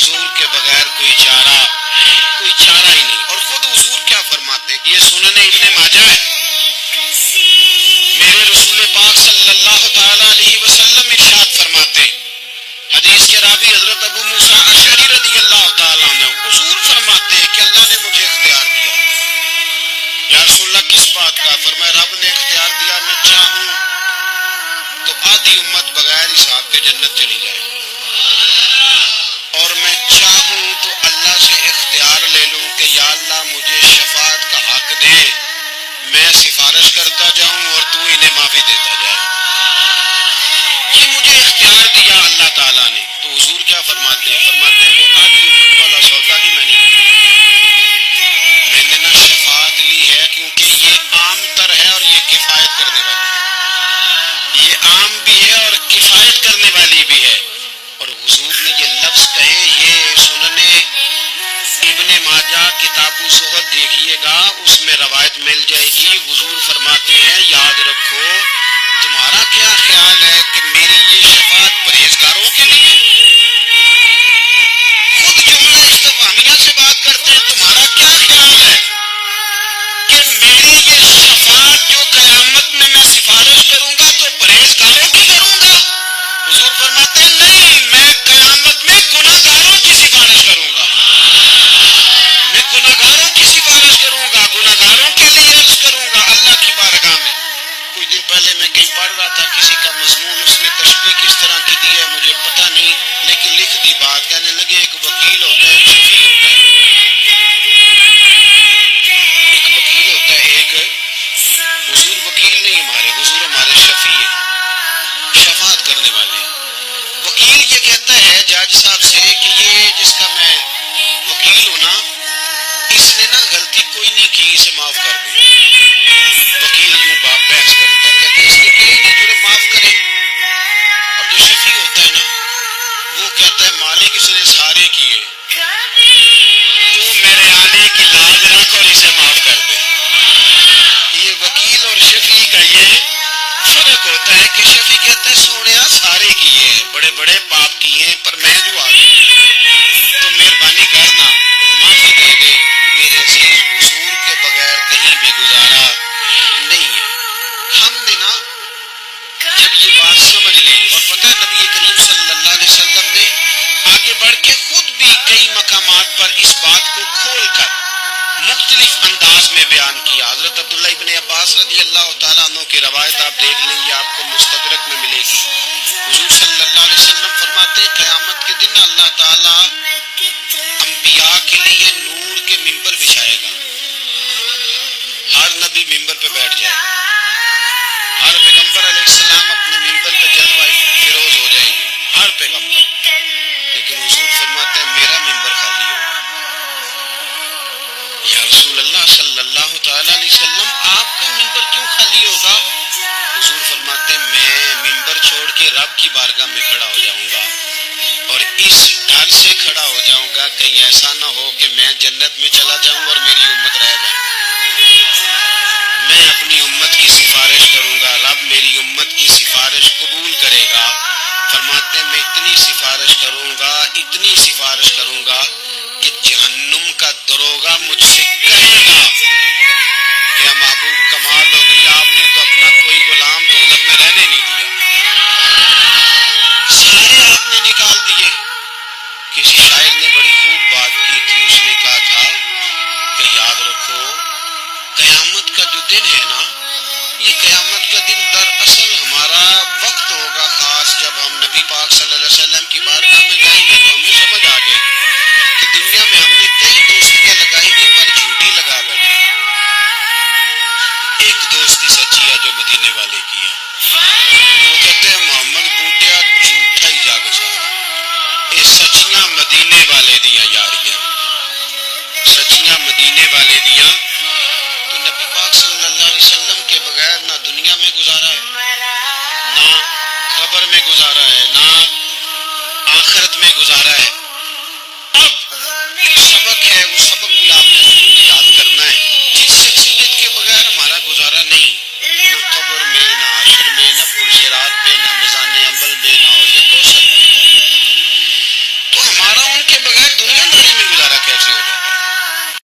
حضور کے بغیر کوئی چارہ ہی نہیں. اور خود حضور کیا فرماتے ہیں، یہ سنن ابن ماجہ ہے، میرے رسول پاک صلی اللہ تعالی علیہ وسلم ارشاد فرماتے ہیں، حدیث کے راوی حضرت ابو موسیٰ اشعری رضی اللہ تعالیٰ عنہ، حضور فرماتے ہیں کہ اللہ نے مجھے اختیار دیا. یا رسول اللہ کس بات کا؟ فرمایا رب نے اختیار دیا، میں چاہوں تو آدھی امت بغیر حساب کے جنت چلی جائے، اور میں چاہوں تو اللہ سے اختیار لے لوں کہ یا اللہ مجھے شفاعت کا حق دے، میں سفارش کرتا جاؤں اور تو انہیں معافی دیتا جائے. یہ مجھے اختیار دیا اللہ تعالیٰ نے. تو حضور کیا فرماتے ہیں؟ فرماتے ہیں وہ آدھی امت والا سودا بھی میں نہیں کرتا، میں نے نہ شفاعت لی ہے کیونکہ یہ عام تر ہے اور یہ کفایت کرنے والی ہے، یہ عام بھی ہے اور کفایت کرنے والی بھی ہے. اور حضور نے یہ لفظ کہے، یہ سنن ابن ماجہ کتاب الزہد دیکھیے گا، اس میں روایت مل جائے گی. حضور فرماتے ہیں یاد رکھو تمہارا کیا خیال ہے کہ میری یہ شفاعت پرہیزگاروں کے لیے؟ خود جملہ استفہامیہ سے بات کرتے ہیں، تمہارا کیا خیال ہے کہ میری یہ شفاعت جو قیامت میں سفارش کروں گا تو پرہیزگاروں کی کروں گا؟ حضور فرماتے ہیں نہیں، میں قیامت میں گناہگاروں کی سفارش کروں گا، میں گناہگاروں کی سفارش کروں گا، گناہگاروں کے لیے عرض کروں گا اللہ کی بارگاہ میں. کچھ دن پہلے میں کہیں پڑھ رہا تھا، کسی کا مضمون اس نے تشبیہ کس طرح کی دی ہے مجھے پتہ نہیں، لیکن لکھ دی بات، کہنے لگے ایک وکیل ہوتا ہے، ایک شفیع ہوتا ہے. ایک وکیل ہوتا ہے، ایک حضور وکیل نہیں ہمارے، حضور ہمارے شفیع ہیں، شفاعت کرنے والے ہیں. وکیل یہ کہتا ہے جج صاحب سے کہ یہ جس کا میں وکیل ہوں نا، اس نے نا غلطی کوئی نہیں کی، اسے معاف کر دیں. وکیل یوں بحث کرتا ہے، کہتے ہیں اس نے کیا نہیں جرم معاف کرے. اور جو شفیع ہوتا ہے نا وہ کہتا ہے مالک اس نے سارے کیے، تو میرے آنے کی لاج رکھ اور اسے معاف کر دے. یہ وکیل اور شفیع کا یہ فرق ہوتا ہے کہ شفیع کہتا ہے سونیا سارے کیے ہیں، بڑے بڑے پاپ کیے ہیں، پر میں جو آ گیا تو مہربانی کرنا معافی دے دے. میرے عزیز حضور کے بغیر کہیں بھی گزارا نہیں ہے. ہم نے نا جب یہ بات سمجھ لی، اور پتہ ہے نبی کریم صلی اللہ علیہ وسلم نے آگے بڑھ کے خود بھی کئی مقامات پر اس بات کو کھول کر مختلف انداز میں بیان کیا. حضرت عبداللہ ابن عباس رضی اللہ تعالیٰ عنہ کی روایت آپ دیکھ لیں گے، آپ کو مستدرک میں ملے گی. حضور صلی اللہ علیہ وسلم فرماتے ہیں قیامت کے دن اللہ تعالیٰ انبیاء کے لیے نور کے ممبر بچھائے گا. ہر نبی ممبر پہ بیٹھ جائے گا، ہر پیغمبر علیہ السلام اپنے ممبر پہ جلوہ فیروز ہو جائیں گے، ہر پیغمبر. لیکن حضور فرماتے ہیں میرا ممبر خالی ہوگا. یا رسول اللہ صلی اللہ تعالی علیہ وسلم آپ کا ممبر کیوں خالی ہوگا؟ حضور فرماتے ہیں میں ممبر چھوڑ کے رب کی بارگاہ میں کھڑا ہو جاؤں گا، اور اس ڈر سے کھڑا ہو جاؤں گا کہیں ایسا نہ ہو کہ میں جنت میں چلا جاؤں اور میری امت رہ جائے. میں اپنی امت کی سفارش کروں گا، رب میری امت کی سفارش قبول کرے گا. فرماتے ہیں میں اتنی سفارش کروں گا، اتنی سفارش کروں گا کہ جہنم کا دروغہ مجھ سے کہے گا کہ محبوب کمال ہو گئی، آپ نے تو اپنا کوئی غلام دوزخ میں رہنے نہیں دیا، سارے آپ نے نکال دیے. کسی شاعر نے بڑی خوب بات کی تھی، اس نے کہا تھا کہ یاد رکھو قیامت کا جو دن ہے نا، یہ قیامت کا دن دراصل ہمارا وقت ہوگا خاص، جب ہم نبی پاک صلی